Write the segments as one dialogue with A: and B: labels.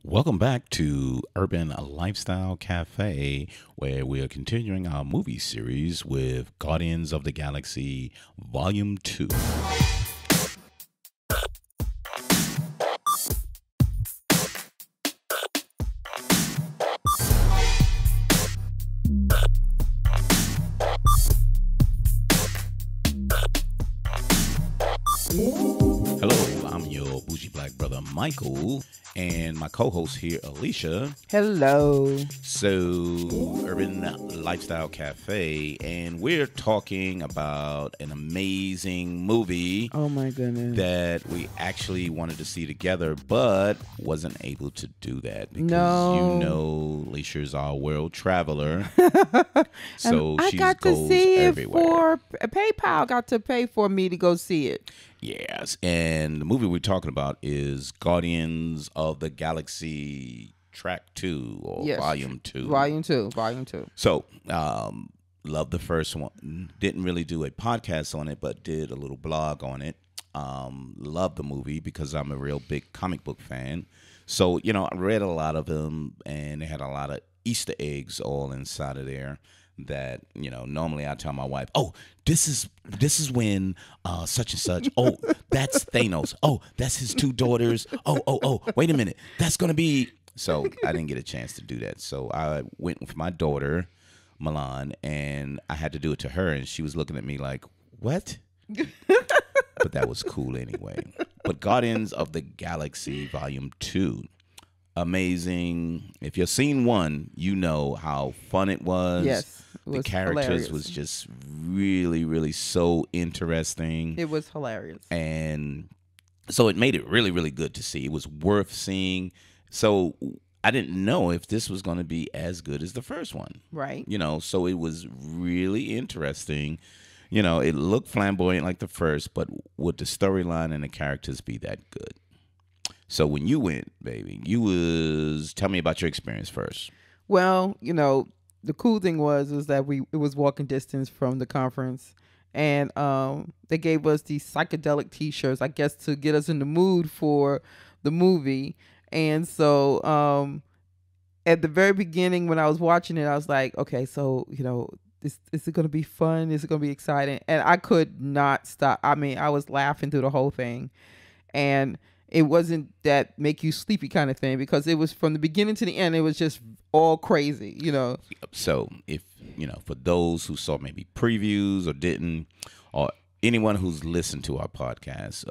A: Welcome back to Urban Lifestyle Cafe, where we are continuing our movie series with Guardians of the Galaxy Volume 2. Hello, I'm your bougie black brother Michael, and my co-host here, Alicia.
B: Hello.
A: So, Urban Lifestyle Cafe, and we're talking about an amazing movie
B: Oh my goodness.
A: that we actually wanted to see together, but wasn't able to do that because
B: No.
A: you know Alicia's our world traveler, so
B: I
A: she
B: got to
A: goes
B: see
A: everywhere.
B: it for PayPal got to pay for me to go see it.
A: Yes, and the movie we're talking about is Guardians of the Galaxy Track 2 or
B: Yes.
A: Volume 2.
B: Volume 2.
A: So, loved the first one. Didn't really do a podcast on it, but did a little blog on it. Loved the movie because I'm a real big comic book fan. So, I read a lot of them, and they had a lot of Easter eggs all inside of there that, normally I tell my wife, oh, this is when such and such, oh, that's Thanos. Oh, that's his two daughters. Oh, wait a minute. That's going to be. So I didn't get a chance to do that. So I went with my daughter, Milan, and I had to do it to her, and she was looking at me like, what? But that was cool anyway. But Guardians of the Galaxy Volume 2, amazing. If you've seen one, you know how fun it was.
B: Yes. It
A: The
B: was
A: characters
B: hilarious.
A: was just really, really so interesting.
B: It was hilarious.
A: And so it made it really, really good to see. It was worth seeing. So I didn't know if this was going to be as good as the first one.
B: Right.
A: So it was really interesting. It looked flamboyant like the first, but would the storyline and the characters be that good? So when you went, baby, tell me about your experience first.
B: Well, the cool thing was that it was walking distance from the conference, and they gave us these psychedelic T-shirts, I guess, to get us in the mood for the movie. And so at the very beginning when I was watching it, I was like, okay, so is it going to be fun? Is it going to be exciting? And I could not stop. I mean, I was laughing through the whole thing, and it wasn't that make you sleepy kind of thing, because it was from the beginning to the end. It was just all crazy.
A: So if, for those who saw maybe previews or didn't, or anyone who's listened to our podcast,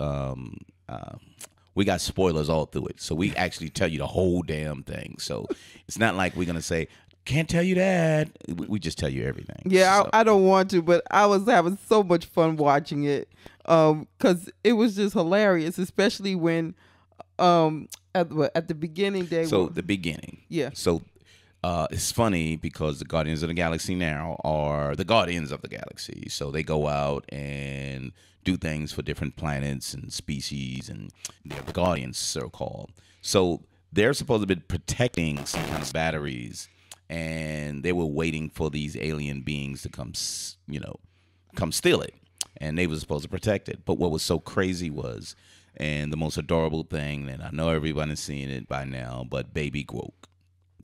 A: we got spoilers all through it. So we actually tell you the whole damn thing. So it's not like we're going to say, can't tell you that. We just tell you everything.
B: Yeah,
A: So,
B: I don't want to, but I was having so much fun watching it, because it was just hilarious, especially when at the beginning
A: the beginning.
B: Yeah.
A: So it's funny because the Guardians of the Galaxy now are the Guardians of the Galaxy. So they go out and do things for different planets and species, and they're the Guardians, so called. So they're supposed to be protecting some kind of batteries, and they were waiting for these alien beings to come steal it, and they were supposed to protect it. But what was so crazy was, and the most adorable thing, and I know everybody's seen it by now, but Baby Groot.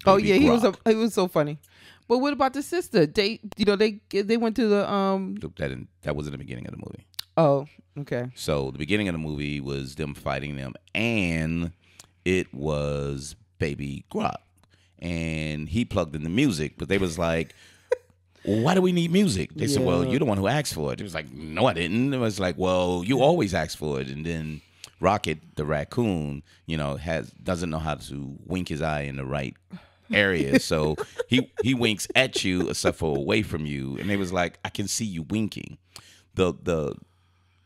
B: Oh
A: Baby
B: yeah,
A: Grok.
B: he was so funny. But what about the sister? They went to the
A: That was in the beginning of the movie.
B: Oh, okay.
A: So the beginning of the movie was them fighting them, and it was Baby Grok, and he plugged in the music, but they was like, well, why do we need music? They said, well,
B: Yeah.
A: you're the one who asked for it. It was like, no, I didn't. It was like, well, you always ask for it. And then Rocket, the raccoon, doesn't know how to wink his eye in the right area. So he winks at you except for away from you. And they was like, I can see you winking. The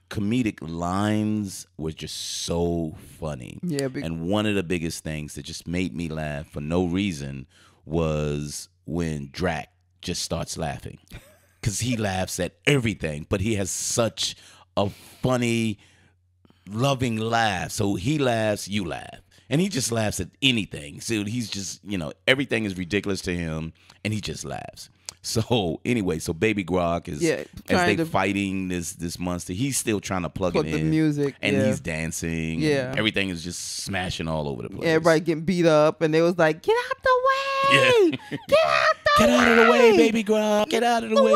A: comedic lines were just so funny.
B: Yeah,
A: And one of the biggest things that just made me laugh for no reason was when Drac just starts laughing, because he laughs at everything, but he has such a funny, loving laugh. So he laughs, you laugh. And he just laughs at anything. So he's just, everything is ridiculous to him, and he just laughs. So anyway, so Baby Grok is as
B: trying
A: they
B: to
A: fighting this monster, he's still trying to plug it
B: the
A: in.
B: music,
A: and he's dancing.
B: Yeah.
A: And everything is just smashing all over the place.
B: everybody getting beat up, and they was like, "Get out the way!
A: Yeah.
B: Get out the
A: Get
B: way!
A: out of the way, Baby Grok. Get out of the way.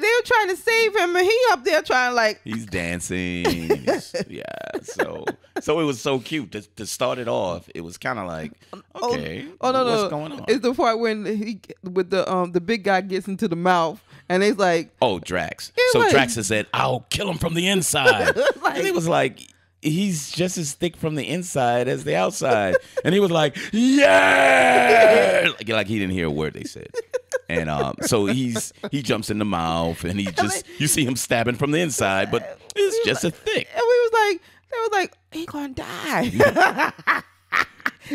B: They were trying to save him, and he up there trying like
A: He's dancing. Yeah. So it was so cute to start it off. It was kind of like, okay, what's going on?
B: It's the part when he with the big guy gets into the mouth, and it's like,
A: Oh, Drax.
B: It
A: So
B: was-
A: Drax has said, "I'll kill him from the inside."
B: Like-
A: and it was like, he's just as thick from the inside as the outside. And he was like, "Yeah!" Like he didn't hear a word they said. And so he jumps in the mouth, and you see him stabbing from the inside, but it's just as thick.
B: and they was like, he gonna die.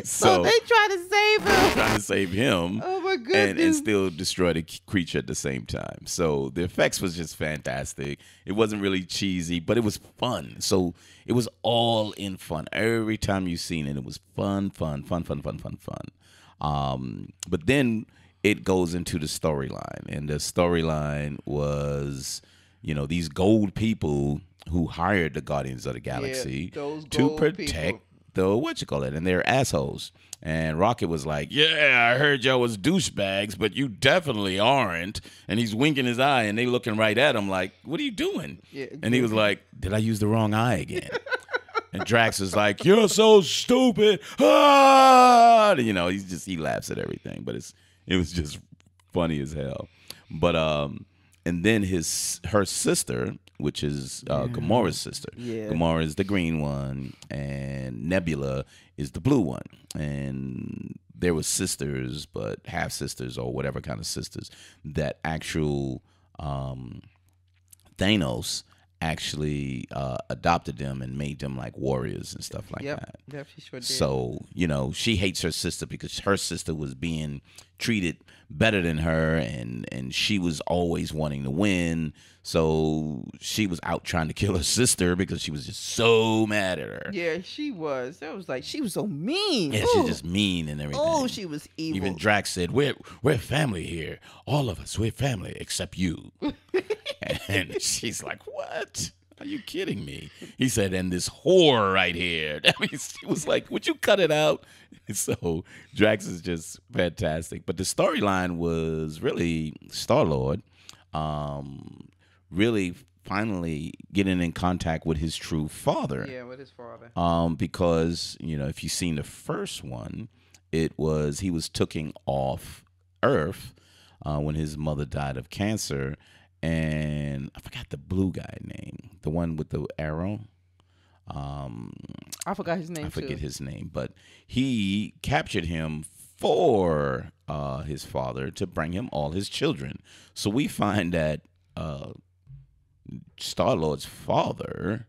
B: So they try to save him.
A: Trying to save him.
B: Oh my
A: and
B: goodness!
A: still destroy the creature at the same time. So the effects was just fantastic. It wasn't really cheesy, but it was fun. So it was all in fun. Every time you seen it, it was fun. But then it goes into the storyline, and the storyline was, these gold people who hired the Guardians of the Galaxy
B: those
A: to
B: gold
A: protect
B: people.
A: and they're assholes. And Rocket was like, "Yeah, I heard y'all was douchebags, but you definitely aren't." And he's winking his eye, and they looking right at him like, "What are you doing?"
B: Yeah,
A: And he was like, "Did I use the wrong eye again?" And Drax is like, "You're so stupid." Ah! He laughs at everything, but it was just funny as hell. But and then her sister, which is Gamora's sister.
B: Yeah.
A: Gamora is the green one, and Nebula is the blue one. And there were sisters, but half sisters or whatever kind of sisters, that actual Thanos actually adopted them and made them like warriors and stuff like that.
B: Yep, she sure did.
A: So, she hates her sister because her sister was being treated better than her, and she was always wanting to win. So she was out trying to kill her sister because she was just so mad at her.
B: Yeah, she was. That was like, she was so mean.
A: Yeah, she's just mean and everything.
B: Oh, she was evil.
A: Even Drax said, we're family here. All of us, we're family except you. And she's like, "What? Are you kidding me?" He said, "And this whore right here." I mean, she was like, "Would you cut it out?" So Drax is just fantastic. But the storyline was really Star-Lord really finally getting in contact with his true father.
B: Yeah, with his father.
A: Because, if you've seen the first one, he was taken off Earth when his mother died of cancer. And I forgot the blue guy name, the one with the arrow.
B: I forgot his name.
A: I forget his name, but he captured him for his father to bring him all his children. So we find that Star-Lord's father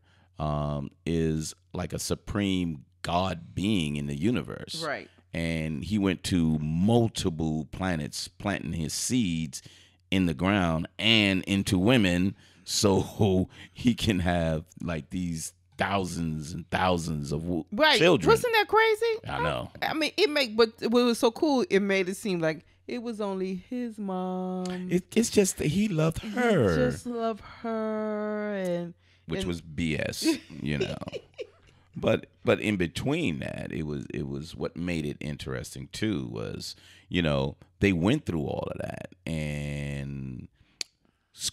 A: is like a supreme god being in the universe.
B: Right.
A: And he went to multiple planets planting his seeds in the ground and into women, so he can have like these thousands and thousands of children.
B: Wasn't that crazy?
A: I know.
B: I mean, but what was so cool, it made it seem like it was only his mom.
A: It's just that he loved her.
B: He just loved her,
A: which was BS, But in between that, it was what made it interesting too was, they went through all of that, and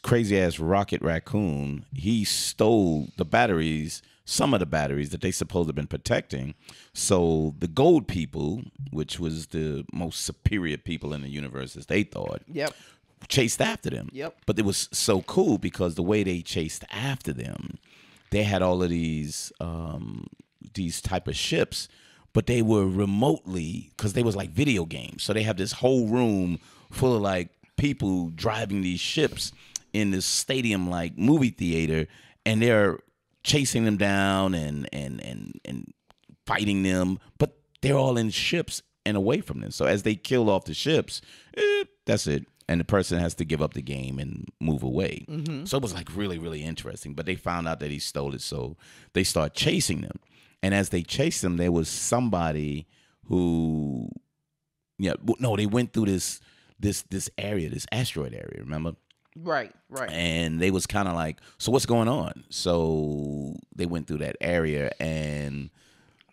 A: crazy ass Rocket Raccoon, he stole the batteries, some of the batteries that they supposed to have been protecting. So the gold people, which was the most superior people in the universe as they thought, chased after them. But it was so cool because the way they chased after them, they had all of these type of ships, but they were remotely, because they was like video games. So they have this whole room full of like people driving these ships in this stadium like movie theater, and they're chasing them down and fighting them, but they're all in ships and away from them. So as they kill off the ships, that's it. And the person has to give up the game and move away. Mm-hmm. So it was like really, really interesting. But they found out that he stole it, so they start chasing them. And as they chased them, there was somebody who, they went through this this area, this asteroid area. Remember?
B: Right. Right.
A: And they was kind of like, so what's going on? So they went through that area, and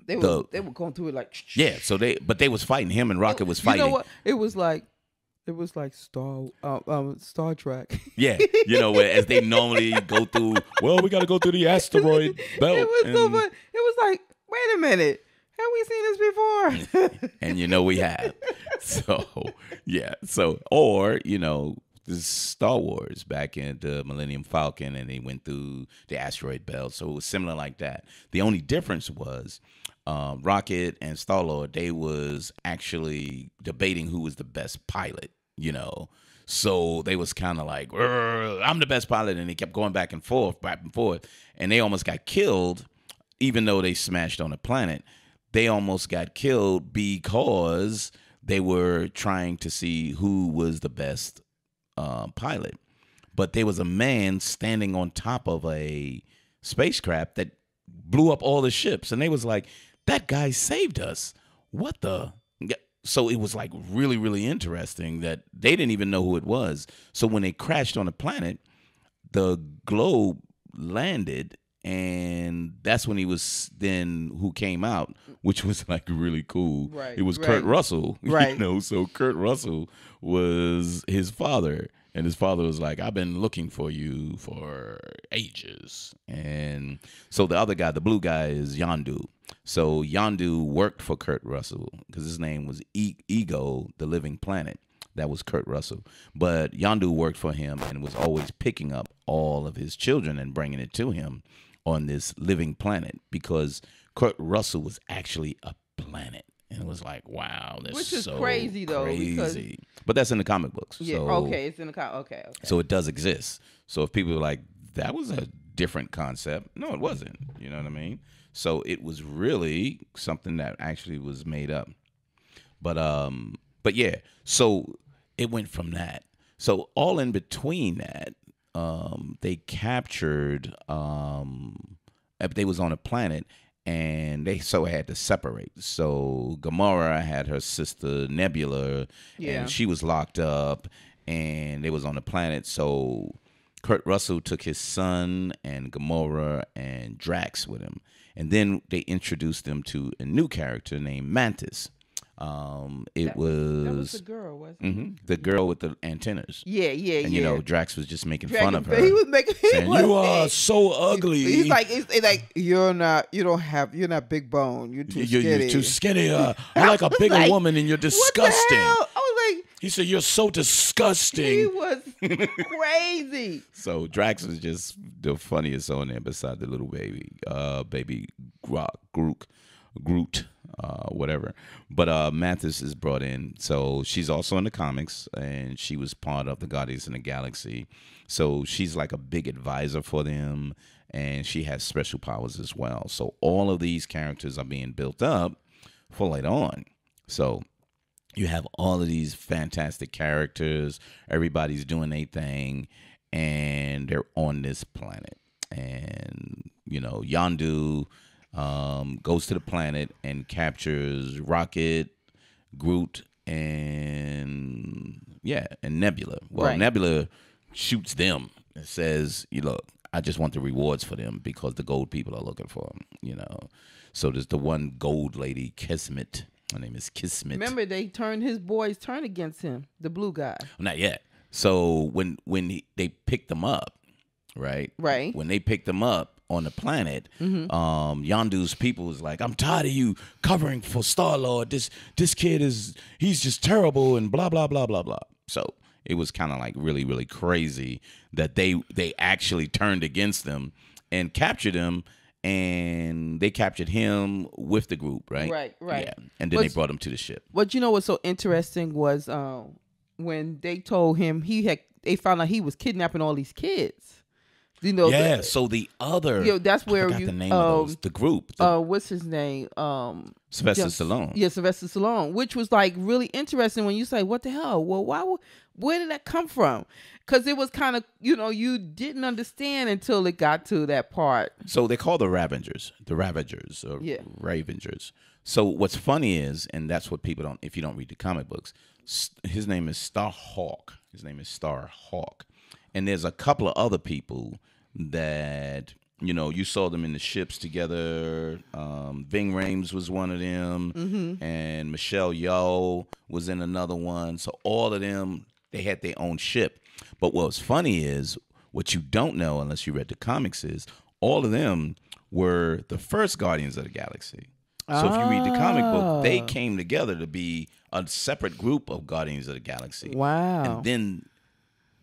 B: They were going through it like
A: yeah. So they was fighting. Him and Rocket was fighting.
B: You know what? It was like Star Trek.
A: Yeah, as they normally go through. Well, we got to go through the asteroid belt.
B: It was so fun. It was like, wait a minute, have we seen this before?
A: And we have. So yeah. So or this is Star Wars back in the Millennium Falcon, and they went through the asteroid belt. So it was similar like that. The only difference was Rocket and Star-Lord, they was actually debating who was the best pilot, So they was kind of like, I'm the best pilot, and they kept going back and forth, and they almost got killed, even though they smashed on the planet. They almost got killed because they were trying to see who was the best pilot. But there was a man standing on top of a spacecraft that blew up all the ships, and they was like, that guy saved us. What the? So it was like really, really interesting that they didn't even know who it was. So when they crashed on the planet, the globe landed, and that's when who came out, which was like really cool.
B: Right,
A: it was
B: right.
A: Kurt Russell.
B: Right.
A: So Kurt Russell was his father. And his father was like, I've been looking for you for ages. And so the other guy, the blue guy, is Yondu. So Yondu worked for Kurt Russell because his name was Ego, the Living Planet. That was Kurt Russell. But Yondu worked for him and was always picking up all of his children and bringing it to him on this living planet, because Kurt Russell was actually a planet. And it was like, wow, that's
B: Which is
A: so
B: crazy, though.
A: crazy. But that's in the comic books.
B: Yeah.
A: So,
B: Okay. It's in the okay.
A: So it does exist. So if people are like, that was a different concept. No, it wasn't. You know what I mean? So it was really something that actually was made up. But yeah, so it went from that. So all in between that, they captured, they was on a planet, and they had to separate. So Gamora had her sister Nebula, and she was locked up, and they was on the planet. So Kurt Russell took his son and Gamora and Drax with him, and then they introduced them to a new character named Mantis. That was
B: the girl, wasn't it?
A: The girl with the antennas.
B: Yeah.
A: And Drax was just making fun of her.
B: He was making
A: saying, "You are so ugly."
B: He's like, you're not big bone. You're too skinny.
A: You're too skinny. I like a bigger woman, and you're disgusting.
B: What the hell? I was like,
A: he said, "You're so disgusting."
B: He was crazy.
A: So Drax was just the funniest on there, beside the little baby Groot. Whatever. But Mantis is brought in. So she's also in the comics, and she was part of the Guardians of the Galaxy. So she's like a big advisor for them, and she has special powers as well. So all of these characters are being built up for later on. So you have all of these fantastic characters. Everybody's doing their thing, and they're on this planet. And, Yondu goes to the planet and captures Rocket, Groot, and Nebula. Well, right. Nebula shoots them and says, "Look, I just want the rewards for them because the gold people are looking for them." So there's the one gold lady, Kismet. Her name is Kismet.
B: Remember, his boys turned against him, the blue guy.
A: Not yet. So when they picked them up, right? When they picked them up on the planet, Yondu's people was like, "I'm tired of you covering for Star-Lord. This kid he's just terrible," and blah blah blah blah blah. So it was kind of like really, really crazy that they actually turned against them and captured him, and they captured him with the group, right?
B: Right.
A: Yeah, and then they brought him to the ship.
B: What what's so interesting was when they told him they found out he was kidnapping all these kids.
A: So the other,
B: that's where
A: I forgot the name of those, the group.
B: What's his name?
A: Sylvester Stallone.
B: Yeah, Sylvester Stallone, which was like really interesting when you say, "What the hell? Well, where did that come from?" Because it was kind of, you didn't understand until it got to that part.
A: So they call the Ravengers, or Ravengers. So what's funny is, and that's what people don't, if you don't read the comic books, his name is Starhawk. His name is Starhawk. And there's a couple of other people that, you know, you saw them in the ships together. Ving Rhames was one of them. And Michelle Yeoh was in another one. So all of them, they had their own ship. But what's funny is, what you don't know unless you read the comics is, all of them were the first Guardians of the Galaxy. So if you read the comic book, they came together to be a separate group of Guardians of the Galaxy.
B: Wow.
A: And then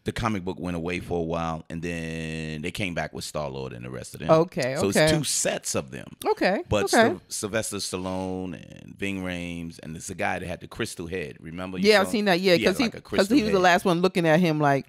A: the comic book went away for a while, and then they came back with Star-Lord and the rest of them.
B: Okay,
A: So
B: okay.
A: it's two sets of them.
B: Okay.
A: But
B: okay.
A: Sylvester Stallone and Ving Rhames, and it's the guy that had the crystal head. Remember?
B: Yeah, I've seen that. Yeah, because
A: he, had
B: he was the last one looking at him like,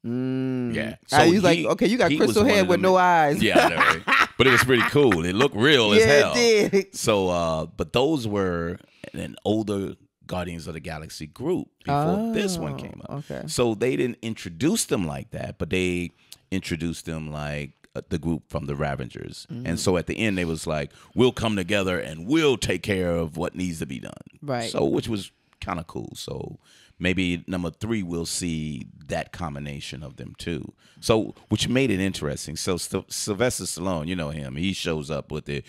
A: yeah.
B: So he was like, okay, you got crystal head with no eyes.
A: Yeah, I know, right? But it was pretty cool. It looked real as hell.
B: It did.
A: So, but those were an older Guardians of the Galaxy group before this one came up.
B: Okay.
A: So they didn't introduce them like that, but they introduced them like the group from the Ravengers. And so at the end, they was like, we'll come together and we'll take care of what needs to be done.
B: Right.
A: So, which was kind of cool. So maybe number 3, we'll see that combination of them too. So, which made it interesting. So Sylvester Stallone, you know him, he shows up with the.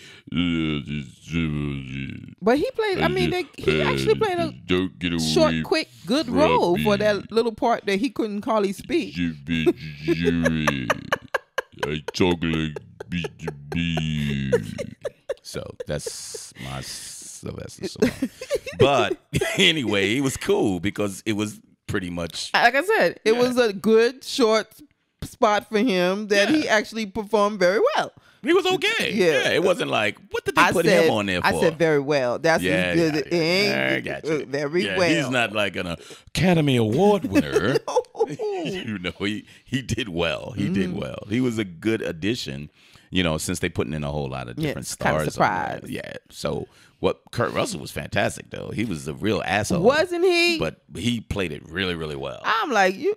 B: But he played. I mean, he actually played a short, quick, good role for that little part that he couldn't hardly speak.
A: I talk like So that's my Sylvester Stallone. But anyway, he was cool because it was pretty much,
B: like I said, it was a good short spot for him that he actually performed very well.
A: He was okay. Yeah, it wasn't like, what did they put him on there for?
B: I said very well. That's
A: yeah,
B: good.
A: I got you.
B: Very well.
A: He's not like an Academy Award winner.
B: No.
A: You know, he did well. He did well. He was a good addition, you know, since they putting in a whole lot of different stars.
B: Kind of surprised.
A: Yeah. So Kurt Russell was fantastic though. He was a real asshole.
B: Wasn't he?
A: But he played it really, really well.
B: I'm like your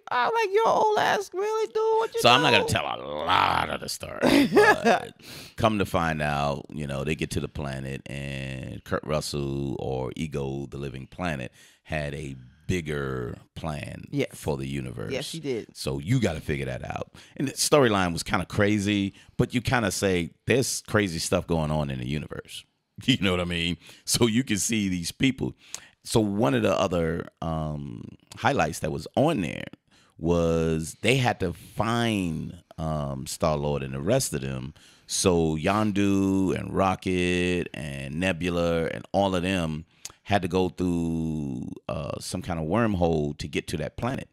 B: old ass really do what you do.
A: So I'm not gonna tell a lot of the story. But come to find out, you know, they get to the planet and Kurt Russell, or Ego the Living Planet, had a bigger plan for the universe.
B: Yes, he did.
A: So you got to figure that out. And the storyline was kind of crazy, but you kind of say there's crazy stuff going on in the universe. You know what I mean? So you can see these people. So one of the other highlights that was on there was they had to find Star-Lord and the rest of them. So Yondu and Rocket and Nebula and all of them had to go through some kind of wormhole to get to that planet.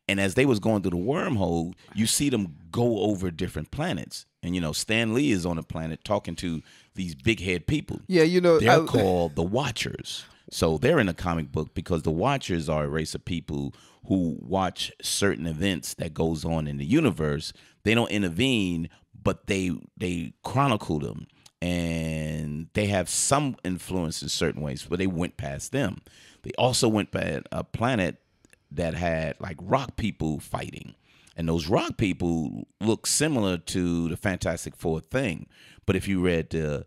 A: And as they was going through the wormhole, you see them go over different planets. And, you know, Stan Lee is on a planet talking to these big head people.
B: Yeah, you know.
A: They're called the Watchers. So they're in a comic book because the Watchers are a race of people who watch certain events that goes on in the universe. They don't intervene, but they chronicle them. And they have some influence in certain ways, but they went past them. They also went by a planet that had like rock people fighting. And those rock people look similar to the Fantastic Four thing. But if you read the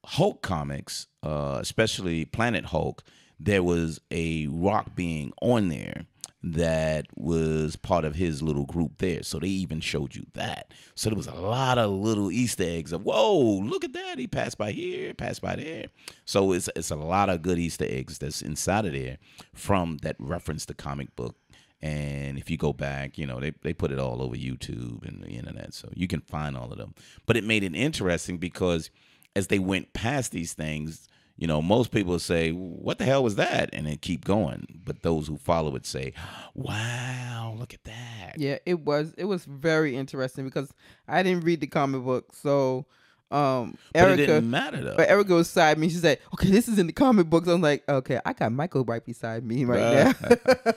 A: Hulk comics, especially Planet Hulk, there was a rock being on there that was part of his little group there. So they even showed you that. So there was a lot of little Easter eggs of, whoa, look at that. He passed by here, passed by there. So it's a lot of good Easter eggs that's inside of there from that reference the comic book. And if you go back, you know, they put it all over YouTube and the internet. So you can find all of them. But it made it interesting because as they went past these things, you know, most people say, what the hell was that? And then keep going. But those who follow it say, wow, look at that.
B: Yeah, it was very interesting because I didn't read the comic book. So
A: But
B: Erica,
A: it didn't matter though.
B: But Erica was beside me. She said, okay, this is in the comic books. I'm like, okay, I got Michael right beside me right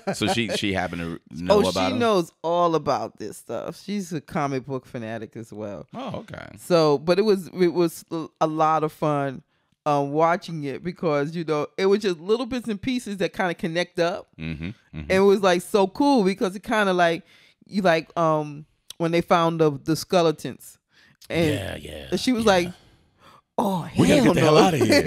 B: now.
A: So she happened to know about
B: she
A: him?
B: knows all about this stuff. She's a comic book fanatic as well.
A: Oh, okay.
B: So, but it was a lot of fun watching it because, you know, it was just little bits and pieces that kind of connect up. And it was like so cool because it kind of like, you like when they found the skeletons. And she was like, Oh,
A: we gotta get the hell out of here.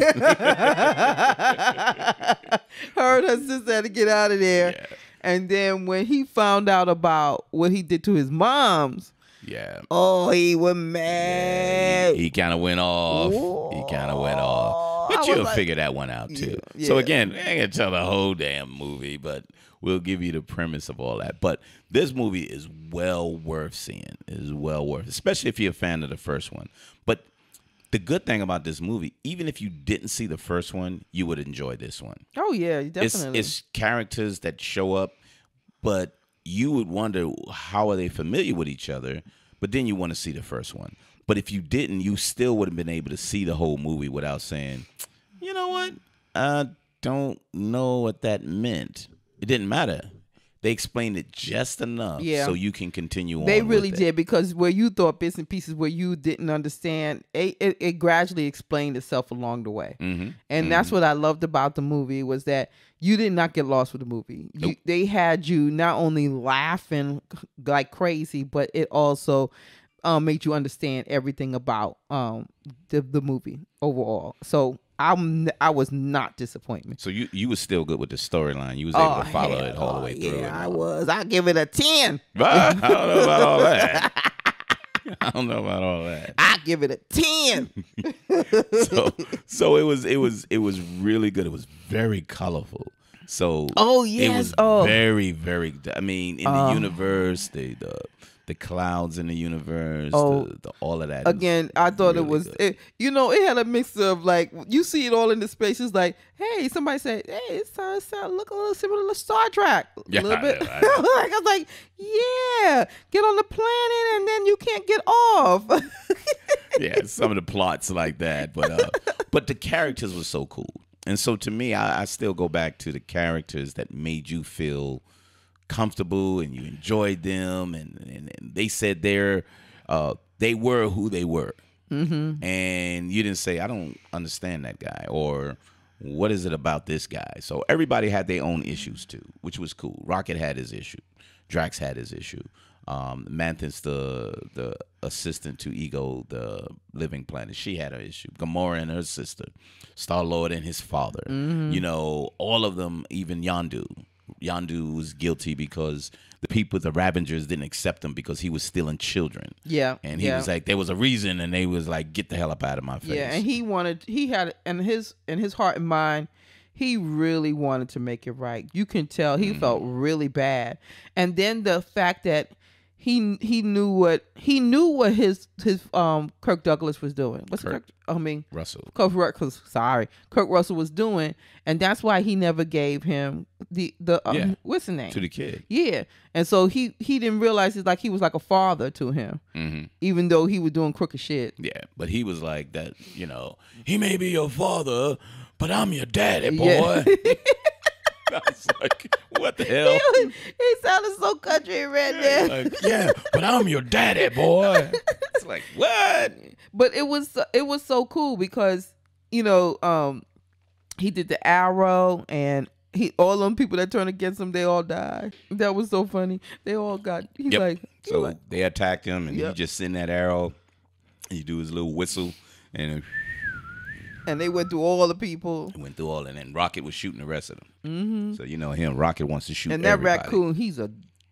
B: Her and her sister had to get out of there.
A: Yeah.
B: And then when he found out about what he did to his moms,
A: Yeah.
B: oh, he was mad.
A: He kind of went off. He kind of went off. But you'll figure that one out too.
B: Yeah.
A: So again, I ain't gonna tell the whole damn movie, but we'll give you the premise of all that. But this movie is well worth seeing. It is well worth, especially if you're a fan of the first one. But the good thing about this movie, even if you didn't see the first one, you would enjoy this one.
B: Oh yeah, definitely.
A: It's characters that show up, but you would wonder how are they familiar with each other, but then you want to see the first one. But if you didn't, you still would have been able to see the whole movie without saying, you know what? I don't know what that meant. It didn't matter. They explained it just enough so you can continue on.
B: They really
A: with it.
B: did, because where you thought bits and pieces where you didn't understand, it gradually explained itself along the way.
A: Mm-hmm.
B: And that's what I loved about the movie, was that you did not get lost with the movie.
A: Nope.
B: They had you not only laughing like crazy, but it also made you understand everything about the movie overall. So I was not disappointed.
A: So you was still good with the storyline. You was able to follow it all the way through.
B: Yeah, I was. I give it a 10.
A: I don't know about all that. I don't know about all that.
B: I give it a 10.
A: So it was really good. It was very colorful. So
B: yes.
A: it was very, very. I mean, in the universe, the clouds in the universe, the all of that.
B: Again, I thought
A: really
B: it was,
A: good.
B: it had a mix of, like, you see it all in the spaces. Like, hey, somebody said, hey, it's look a little similar to Star Trek, a little bit.
A: Right.
B: Like, I was like, yeah, get on the planet and then you can't get off.
A: Yeah, some of the plots like that, but the characters were so cool, and so to me, I still go back to the characters that made you feel comfortable and you enjoyed them, and they said they were who they were, and you didn't say, I don't understand that guy, or what is it about this guy? So everybody had their own issues too, which was cool. Rocket had his issue, Drax had his issue, Mantis, the assistant to Ego, the Living Planet, she had her issue. Gamora and her sister, Star-Lord and his father, you know, all of them, even Yondu was guilty because the people, the Ravengers, didn't accept him because he was stealing children.
B: Yeah.
A: And he was like, there was a reason, and they was like, get the hell up out of my face.
B: Yeah, and he had in his heart and mind, he really wanted to make it right. You can tell he felt really bad. And then the fact that he knew what his Kirk Douglas was doing.
A: Russell.
B: Kirk Russell was doing, and that's why he never gave him the what's the name
A: To the kid.
B: Yeah, and so he didn't realize it's like he was like a father to him, even though he was doing crooked shit.
A: Yeah, but he was like that. You know, he may be your father, but I'm your daddy, boy.
B: Yeah.
A: I was like, what the hell?
B: He sounded so country right there.
A: Like, yeah, but I'm your daddy, boy. It's like, what?
B: But it was so cool because, you know, he did the arrow, and all them people that turned against him, they all died. That was so funny. They all got.
A: They attacked him, and he just sent that arrow. He do his little whistle, and
B: they went through all the people.
A: Went through all, and then Rocket was shooting the rest of them. Mm-hmm. So you know him. Rocket wants to shoot.
B: And that
A: everybody.
B: raccoon,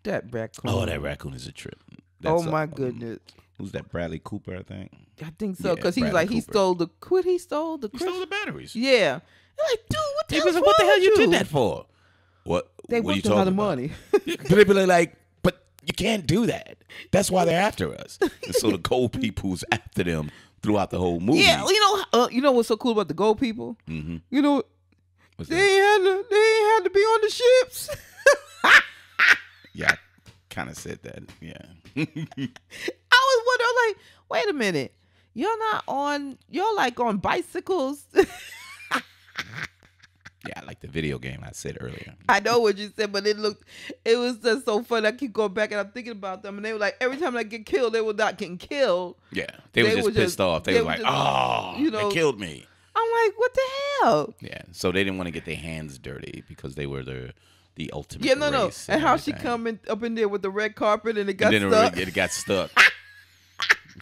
B: that raccoon.
A: Oh, that raccoon is a trip.
B: That's my goodness.
A: Who's that? Bradley Cooper, I think.
B: I think so, because he was like, he stole the
A: batteries.
B: Yeah. They're like, dude, what the hell?
A: What the hell you did that for? What?
B: They
A: what are you
B: want a lot
A: talking
B: of
A: about?
B: money.
A: People are like, but you can't do that. That's why they're after us. And so the gold people's after them throughout the whole movie.
B: Yeah, you know what's so cool about the gold people?
A: Mm-hmm.
B: You know, they ain't had to be on the ships.
A: Yeah, I kind of said that. Yeah.
B: I was wondering, like, wait a minute, you're like on bicycles.
A: Yeah, like the video game I said earlier.
B: I know what you said, but it was just so fun. I keep going back and I'm thinking about them, and they were like, every time I get killed, they were not getting killed.
A: Yeah, they were just pissed off. They were like, they killed me.
B: I'm like, what the hell?
A: Yeah, so they didn't want to get their hands dirty because they were the ultimate race.
B: And how she coming up in there with the red carpet and it got stuck.
A: It got stuck.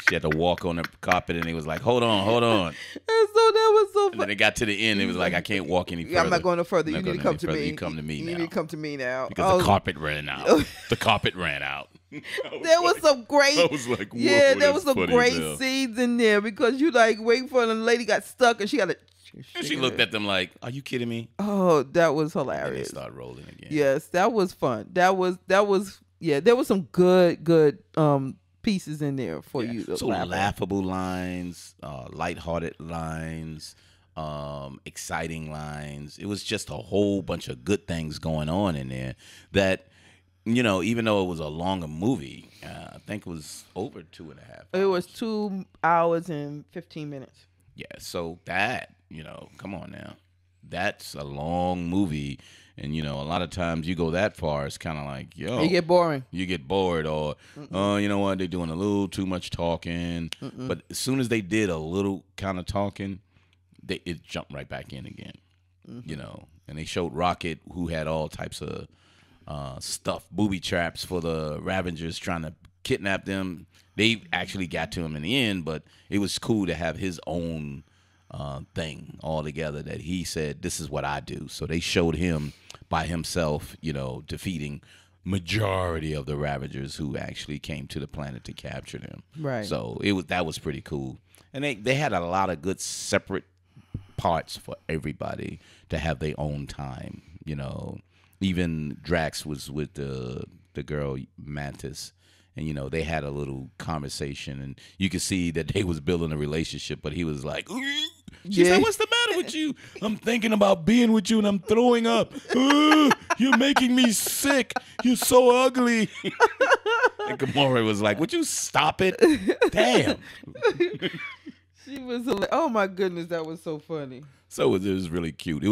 A: She had to walk on the carpet, and he was like, "Hold on, hold on."
B: And so that was so
A: And then
B: funny.
A: it got to the end. It was like, "I can't walk any further.
B: Yeah, I'm not going no further.
A: I'm
B: You
A: not
B: need to
A: going
B: come to
A: any further.
B: me.
A: You come to me
B: You
A: now."
B: need to come to me now.
A: Because the carpet ran out. The carpet ran out.
B: There was some great.
A: I was like, whoa,
B: yeah, there was
A: that's
B: some
A: funny as
B: great
A: hell.
B: scenes in there because you like waiting for the lady got stuck and she got to.
A: And she looked at them like, "Are you kidding me?"
B: Oh, that was
A: And they
B: hilarious.
A: started rolling again.
B: Yes, that was fun. That was yeah. There was some good pieces in there for you to
A: So
B: laugh at.
A: laughable lines, lighthearted lines, exciting lines. It was just a whole bunch of good things going on in there that, even though it was a longer movie, I think it was over 2.5 hours.
B: It was 2 hours and 15 minutes.
A: Yeah, so that, come on now. That's a long movie. And, a lot of times you go that far, it's kind of like, yo.
B: You get boring.
A: You get bored or, you know what, they're doing a little too much talking. But as soon as they did a little kind of talking, it jumped right back in again, And they showed Rocket, who had all types of stuff, booby traps for the Ravengers trying to kidnap them. They actually got to him in the end, but it was cool to have his own thing all together that he said, this is what I do. So they showed him by himself, defeating majority of the Ravagers who actually came to the planet to capture them.
B: Right.
A: So that was pretty cool. And they had a lot of good separate parts for everybody to have their own time. Even Drax was with the girl Mantis. And, they had a little conversation, and you could see that they was building a relationship, but he was like, she said, "What's the matter with you? I'm thinking about being with you, and I'm throwing up. You're making me sick. You're so ugly." And Gamora was like, "Would you stop it? Damn."
B: She was oh my goodness, that was so funny.
A: So it was really cute. It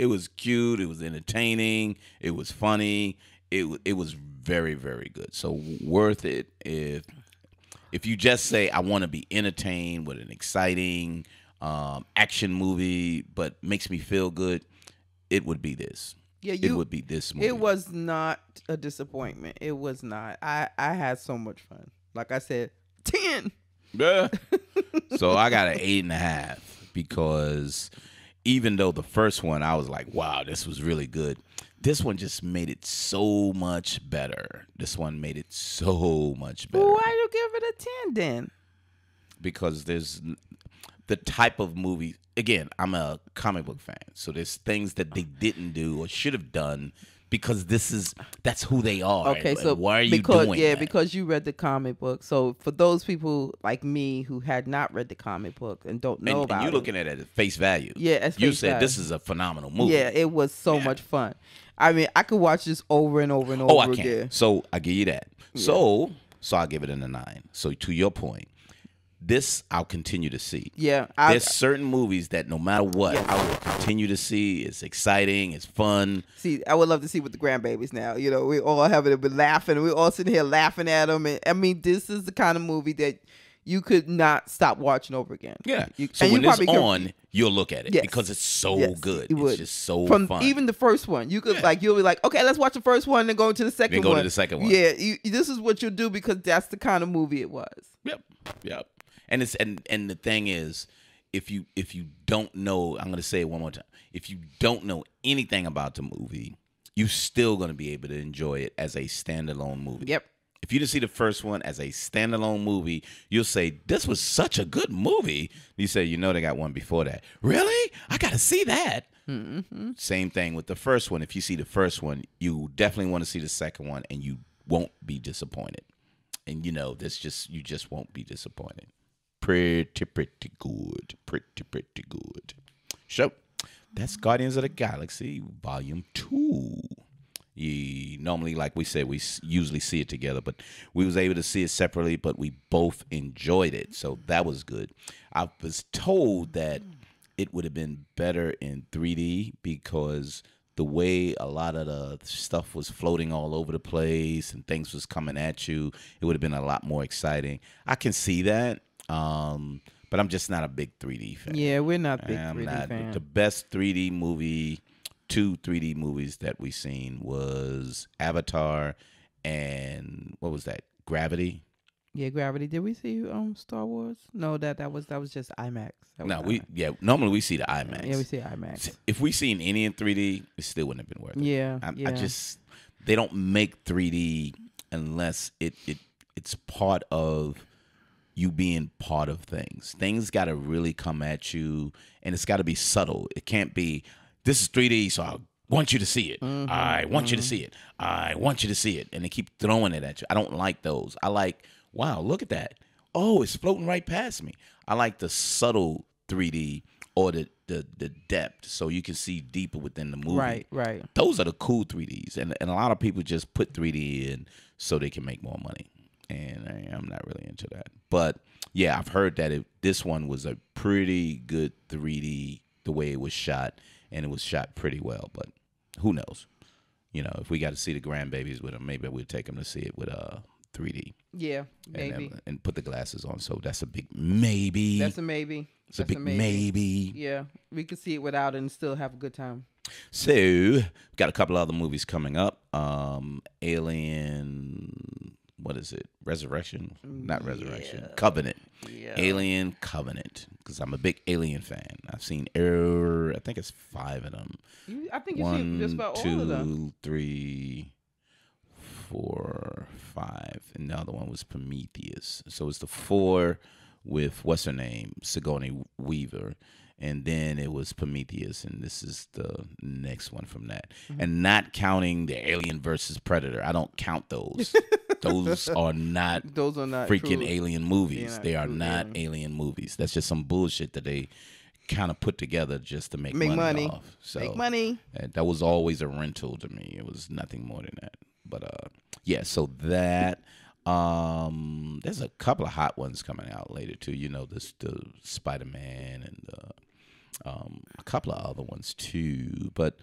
A: was cute. It was entertaining. It was funny. It was very, very good. So worth it if you just say, I want to be entertained with an exciting action movie, but makes me feel good. It would be this.
B: Yeah,
A: it would be this movie.
B: It was not a disappointment. It was not. I had so much fun. Like I said, 10.
A: Yeah. So I got an 8.5 because even though the first one I was like, wow, this was really good. This one just made it so much better. This one made it so much better.
B: Well, why you give it a 10 then?
A: Because there's the type of movie. Again, I'm a comic book fan, so there's things that they didn't do or should have done because that's who they are.
B: Okay, so
A: why are you doing that?
B: Because you read the comic book. So for those people like me who had not read the comic book and don't know about it,
A: you're looking at it at face value.
B: Yeah, as
A: you
B: face
A: said
B: value.
A: this is a phenomenal movie.
B: Yeah, it was so much fun. I mean, I could watch this over and over and over
A: I can.
B: again.
A: So I give you that.
B: Yeah.
A: So I'll give it a 9. So to your point, this I'll continue to see.
B: Yeah,
A: there's certain movies that no matter what, I will continue to see. It's exciting. It's fun.
B: See, I would love to see with the grandbabies now. We all having to be laughing. We all sitting here laughing at them. And I mean, this is the kind of movie that you could not stop watching over again.
A: Yeah. So when it's on, you'll look at it because it's so good. It's just so fun.
B: Even the first one, you could you'll be like, okay, let's watch the first one, then go to the second one.
A: Then go to the second one.
B: Yeah, this is what you'll do because that's the kind of movie it was.
A: Yep. And it's and the thing is, if you don't know, I'm gonna say it one more time. If you don't know anything about the movie, you're still gonna be able to enjoy it as a standalone movie.
B: Yep.
A: If you didn't see the first one as a standalone movie, you'll say, this was such a good movie. You say, they got one before that. Really? I got to see that. Mm-hmm. Same thing with the first one. If you see the first one, you definitely want to see the second one, and you won't be disappointed. And, you just won't be disappointed. Pretty good. Pretty good. So, that's Guardians of the Galaxy Volume 2. Normally, like we said, we usually see it together, but we was able to see it separately, but we both enjoyed it, so that was good. I was told that it would have been better in 3D because the way a lot of the stuff was floating all over the place and things was coming at you, it would have been a lot more exciting. I can see that, but I'm just not a big 3D fan.
B: Yeah, we're not big 3D fans.
A: The best 3D movie... 2 3D movies that we seen was Avatar and what was that? Gravity.
B: Yeah, Gravity. Did we see Star Wars? No, that was just IMAX. That was
A: No,
B: IMAX.
A: normally we see the
B: Yeah, we
A: IMAX.
B: see IMAX.
A: If we seen any in 3D, it still wouldn't have been worth it.
B: Yeah,
A: I
B: yeah.
A: just they don't make 3D unless it's part of you being part of things. Things got to really come at you, and it's got to be subtle. It can't be this is 3D, so I want you to see it. I want you to see it. I want you to see it, and they keep throwing it at you. I don't like those. I like, wow, look at that. Oh, it's floating right past me. I like the subtle 3D or the depth, so you can see deeper within the movie.
B: Right, right.
A: Those are the cool 3Ds, and a lot of people just put 3D in so they can make more money, and I'm not really into that. But yeah, I've heard that this one was a pretty good 3D the way it was shot, and it was shot pretty well. But who knows? You know, if we got to see the grandbabies with them, maybe we'll take them to see it with 3D.
B: Yeah, maybe.
A: And put the glasses on. So that's a big maybe.
B: That's a maybe.
A: It's a big maybe.
B: Yeah, we could see it without it and still have a good time.
A: So, we've got a couple other movies coming up. Alien, what is it? Resurrection? Not Resurrection. Covenant.
B: Yeah.
A: Alien Covenant. Because I'm a big Alien fan. I've seen I think it's 5 of them.
B: I think you've seen just about all of them.
A: 1, 2, 3, 4, 5. And the other one was Prometheus. So it's the 4 with what's her name? Sigourney Weaver. And then it was Prometheus, and this is the next one from that. And not counting the Alien versus Predator. I don't count those. Those are not freaking
B: true.
A: alien movies. They are
B: true
A: not alien movies. That's just some bullshit that they kind of put together just to make money off. So
B: make money.
A: that was always a rental to me. It was nothing more than that. But yeah, so that there's a couple of hot ones coming out later too. You know, the Spider-Man and a couple of other ones too. But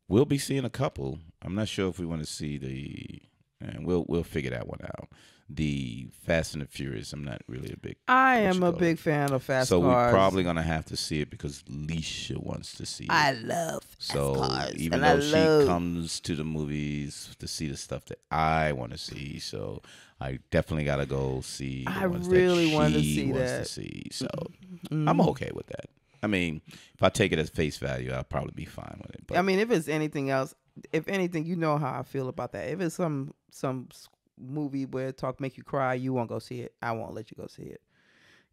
A: we'll be seeing a couple. I'm not sure if we want to see and we'll figure that one out. The Fast and the Furious, I'm not really a big.
B: I am a big fan of fast cars.
A: So we're probably gonna have to see it because Leisha wants to see it.
B: I love fast cars.
A: Even though she comes to the movies to see the stuff that I want to see, so I definitely gotta go see.
B: I really want to see that.
A: So I'm okay with that. I mean, if I take it as face value, I'll probably be fine with it. But
B: I mean, if it's anything else, if anything, you know how I feel about that. If it's some movie where make you cry, you won't go see it. I won't let you go see it.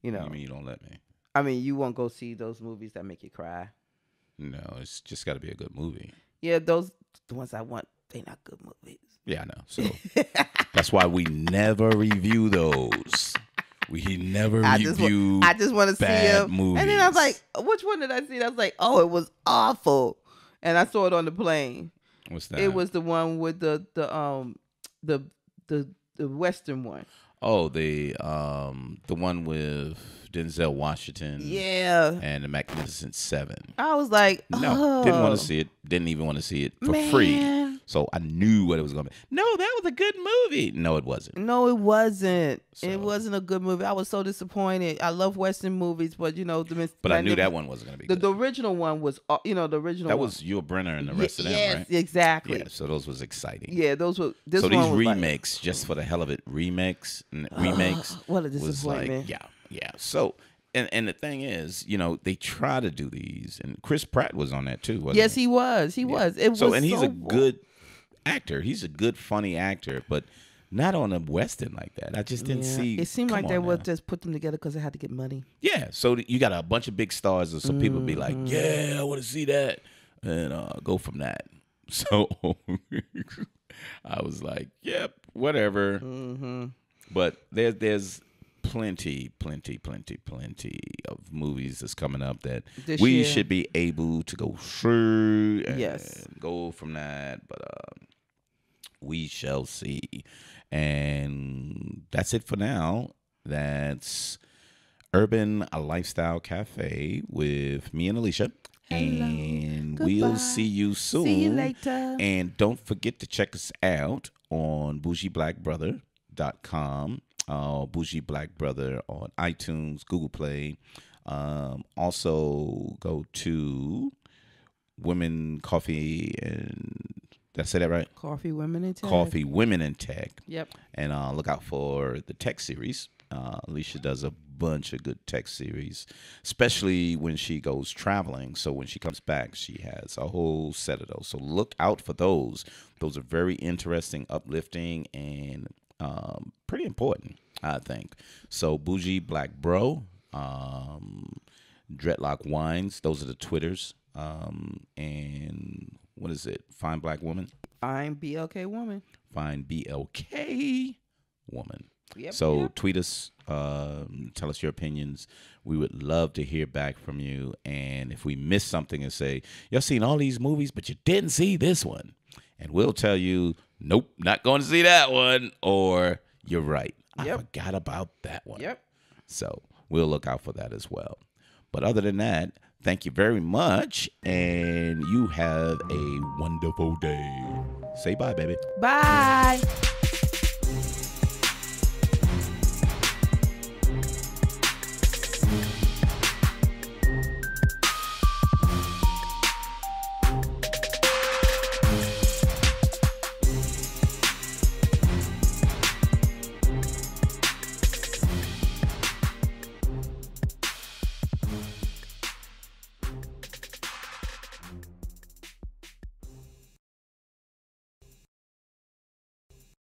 B: You know.
A: I mean, you don't let me.
B: I mean, you won't go see those movies that make you cry.
A: No, it's just got to be a good movie.
B: Yeah, the ones I want, they're not good movies.
A: Yeah, I know. So that's why we never review those. We never review.
B: I just want to see them.
A: Movies.
B: And then I was like, which one did I see? I was like, oh, it was awful. And I saw it on the plane.
A: What's that?
B: It was the one with the Western one.
A: Oh, the one with Denzel Washington.
B: Yeah.
A: And the Magnificent Seven.
B: I was like,
A: no, didn't want to see it. Didn't even want to see it for free. So I knew what it was going to be. No, that was a good movie. No, it wasn't.
B: No, it wasn't. So, it wasn't a good movie. I was so disappointed. I love Western movies, but you know,
A: but I knew that one wasn't going to be good.
B: The original one was, the original.
A: That was Yul Brynner and the rest of them, right?
B: Yes, exactly.
A: Yeah, so those was exciting.
B: Yeah, those were.
A: So these remakes, just for the hell of it, remakes.
B: What a disappointment.
A: Was yeah. So. And the thing is, you know, they try to do these, and Chris Pratt was on that too, wasn't
B: he? He was. He was. It
A: so,
B: was
A: and he's
B: so
A: a good actor. He's a good, funny actor, but not on a Western like that. I just didn't see.
B: It seemed like they would just put them together because they had to get money.
A: Yeah. So you got a bunch of big stars, and some people be like, "Yeah, I want to see that," and go from that. So I was like, "Yep, whatever."
B: Mm-hmm.
A: But there's plenty of movies that's coming up that we should be able to go through and go from that. But we shall see. And that's it for now. That's Urban Lifestyle Cafe with me and Alicia.
B: Hello.
A: And
B: Goodbye.
A: We'll see you soon.
B: See you later.
A: And don't forget to check us out on bougieblackbrother.com. Bougie Black Brother on iTunes, Google Play. Also go to Women Coffee and Did I say that right?
B: Coffee Women in Tech.
A: Coffee Women in Tech.
B: Yep.
A: And look out for the tech series. Alicia does a bunch of good tech series, especially when she goes traveling. So when she comes back, she has a whole set of those. So look out for those. Those are very interesting, uplifting, and pretty important, I think. So Bougie Black Bro, Dreadlock Wines, those are the Twitters. And what is it? Fine Black Woman?
B: Fine BLK Woman.
A: Fine BLK Woman.
B: Yep.
A: So
B: Yep.
A: tweet us, tell us your opinions. We would love to hear back from you. And if we miss something and say, y'all seen all these movies, but you didn't see this one. And we'll tell you, nope, not going to see that one. Or you're right. I
B: Yep.
A: forgot about that one.
B: Yep.
A: So we'll look out for that as well. But other than that, thank you very much. And you have a wonderful day. Say bye, baby.
B: Bye.